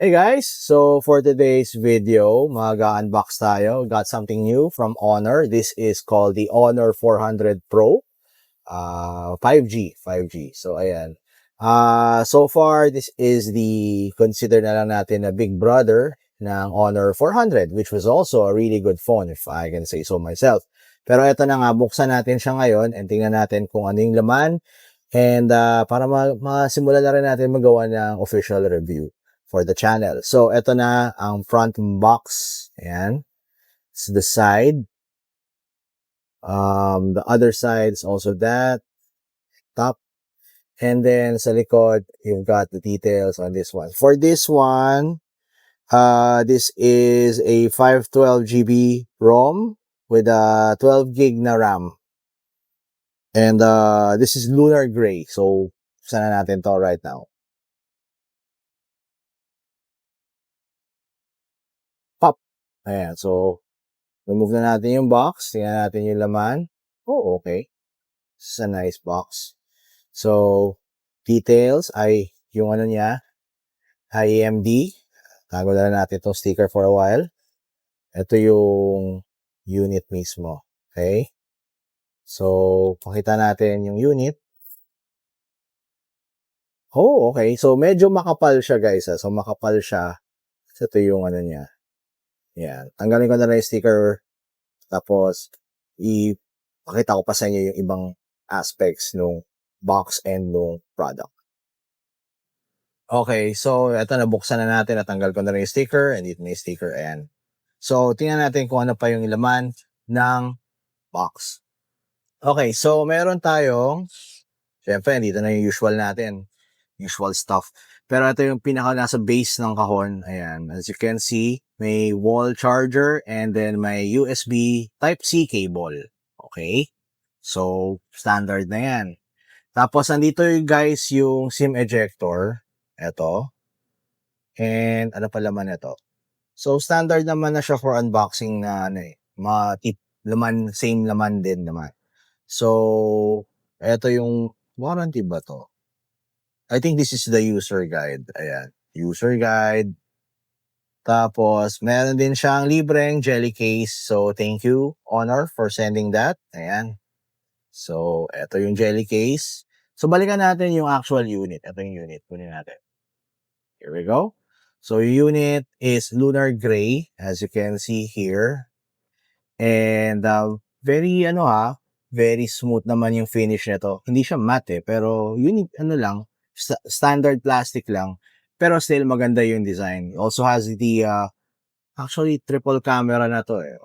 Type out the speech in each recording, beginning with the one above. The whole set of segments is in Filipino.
Hey guys, so for today's video, mag-unbox tayo. Got something new from Honor. This is called the Honor 400 Pro 5G. So ayan. So far, this is the consider na lang natin na big brother ng Honor 400, which was also a really good phone if I can say so myself. Pero ito na nga, buksan natin siya ngayon and tingnan natin kung ano yung laman. And para masimulan na rin natin magawa ng official review for the channel. So, ito na ang front box. Ayan. It's the side. The other side is also that. Top. And then, sa likod, you've got the details on this one. For this one, this is a 512 GB ROM with a 12 gig na RAM. And this is Lunar Gray. So, sana natin to right now. Pop. Ayan. So, remove na natin yung box. Tingnan natin yung laman. Oh, okay. This is a nice box. So, details ay yung ano niya, AMD. Tago na natin itong sticker for a while. Ito yung unit mismo. Okay? So, pakita natin yung unit. Oh, okay. So, medyo makapal siya, guys. So, makapal siya. So, ito yung ano niya. Yan. Tanggalin ko na lang yung sticker. Tapos, ipakita ko pa sa inyo yung ibang aspects nung box and nung product. Okay, so eto nabuksan na natin, natanggal ko na rin yung sticker, and dito na yung sticker, ayan. So, tingnan natin kung ano pa yung laman ng box. Okay, so meron tayong, syempre, dito na yung usual natin, usual stuff. Pero ito yung pinaka nasa base ng kahon, ayan. As you can see, may wall charger and then may USB Type-C cable. Okay? So, standard na yan. Tapos, nandito yung guys yung SIM ejector. Ito. And, ano pa laman ito? So, standard naman na siya for unboxing na, ano eh, laman, same laman din naman. So, ito yung, warranty ba to? I think this is the user guide. Ayan. User guide. Tapos, meron din siyang libreng jelly case. So, thank you, Honor, for sending that. Ayan. So, ito yung jelly case. So, balikan natin yung actual unit. Ito yung unit. Kunin natin. Here we go. So, yung unit is Lunar Gray, as you can see here. And, very, very smooth naman yung finish nito. Hindi siya matte, pero unit, standard plastic lang. Pero still, maganda yung design. It also has the, actually, triple camera na to eh.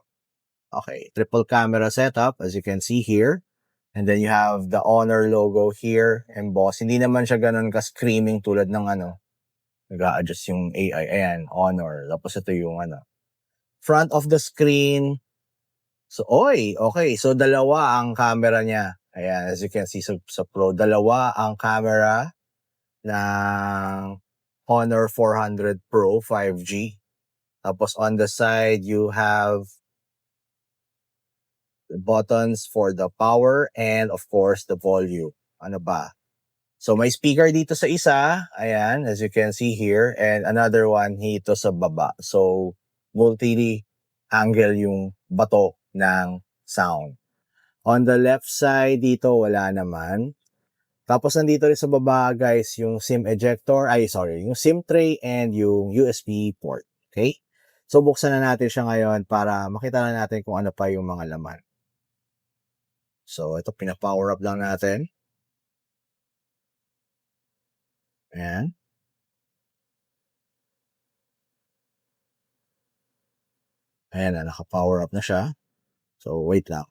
Okay, triple camera setup, as you can see here. And then you have the Honor logo here, embossed. Hindi naman siya ganun ka-screaming tulad ng nag-a-adjust yung AI. Ayan, Honor. Tapos ito yung front of the screen. So, okay. So, dalawa ang camera niya. Ayan, as you can see sa Pro, dalawa ang camera ng Honor 400 Pro 5G. Tapos on the side, you have the buttons for the power and of course the volume. Ano ba? So may speaker dito sa isa, ayan, as you can see here, and another one dito sa baba. So multi-angle yung bato ng sound. On the left side dito wala naman. Tapos nandito rin sa baba guys yung SIM ejector, yung SIM tray and yung USB port. Okay? So buksan na natin siya ngayon para makita na natin kung ano pa yung mga laman. So ito pina-power up lang natin. Ayan. Ayan na, naka-power up na siya. So wait lang.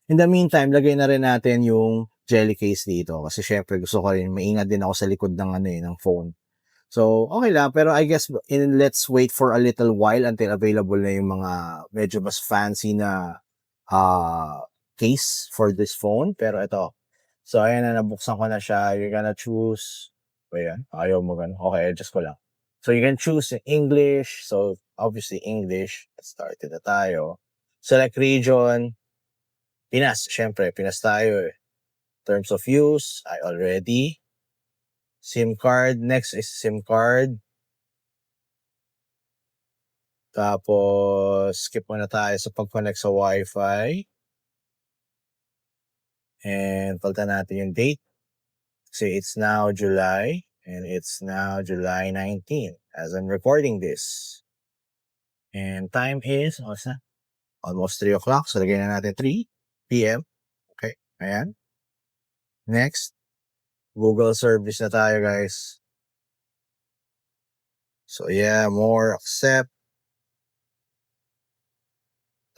In the meantime, lagay na rin natin yung jelly case dito kasi syempre gusto ko rin maingat din ako sa likod ng ng phone. So okay lang, pero I guess let's wait for a little while until available na yung mga medyo mas fancy na case for this phone. Pero ito. So ayan na, nabuksan ko na siya. You're gonna choose. Ayan, ayaw mo ganun. Okay, adjust ko lang. So you can choose English. So obviously English. Started na tayo. Select region. Pinas, syempre, Pinas tayo eh. Terms of use, I already. SIM card, next is SIM card. Tapos, skip muna tayo sa pag-connect sa Wi-Fi. And palitan natin yung date. Kasi it's now July. And it's now July 19 as I'm recording this. And time is, almost 3 o'clock. So, lagyan na natin 3 p.m. Okay, ayan. Next, Google service na tayo, guys. So, yeah, more, accept.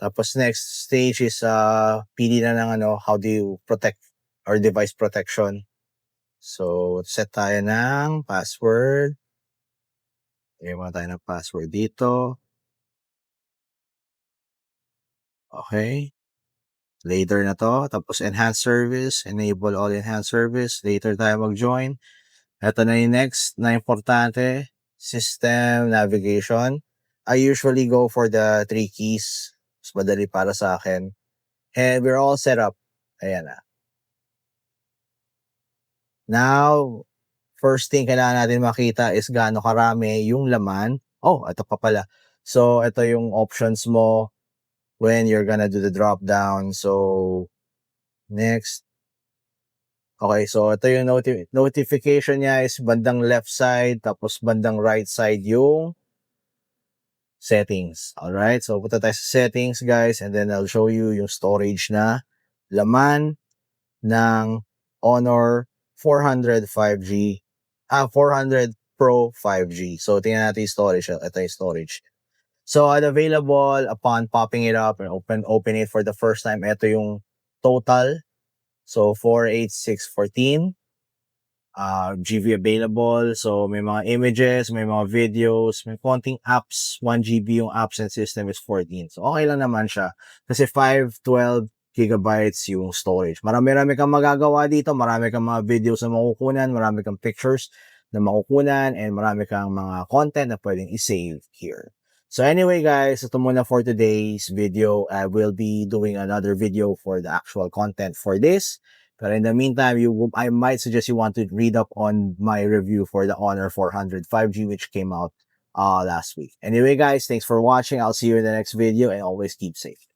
Tapos next stage is pili na ng how do you protect or device protection. So, set tayo ng password. Lagyan muna tayo ng password dito. Okay. Later na to. Tapos enhanced service. Enable all enhanced service. Later tayo mag-join. Ito na yung next na importante. System navigation. I usually go for the 3 keys. Mas madali para sa akin. And we're all set up. Ayan na. Now, first thing kailangan natin makita is gaano karami yung laman. Oh, ito pa pala. So, ito yung options mo when you're gonna do the drop down. So, next. Okay, so ito yung notification niya is bandang left side, tapos bandang right side yung settings. Alright, so punta tayo sa settings, guys, and then I'll show you yung storage na laman ng Honor 400 5G, 400 Pro 5G. So, tingnan natin yung storage. Ito yung storage. So, available upon popping it up and open it for the first time. Ito yung total. So, 48614 GB available. So, may mga images, may mga videos, may konting apps. 1 GB yung apps and system is 14. So, okay lang naman siya. Kasi 512 gigabytes yung storage. Marami-rami kang magagawa dito. Marami kang mga videos na makukunan. Marami kang pictures na makukunan. And marami kang mga content na pwedeng i-save here. So anyway, guys, ito muna for today's video. I will be doing another video for the actual content for this. But in the meantime, I might suggest you want to read up on my review for the Honor 400 5G, which came out last week. Anyway, guys, thanks for watching. I'll see you in the next video, and always keep safe.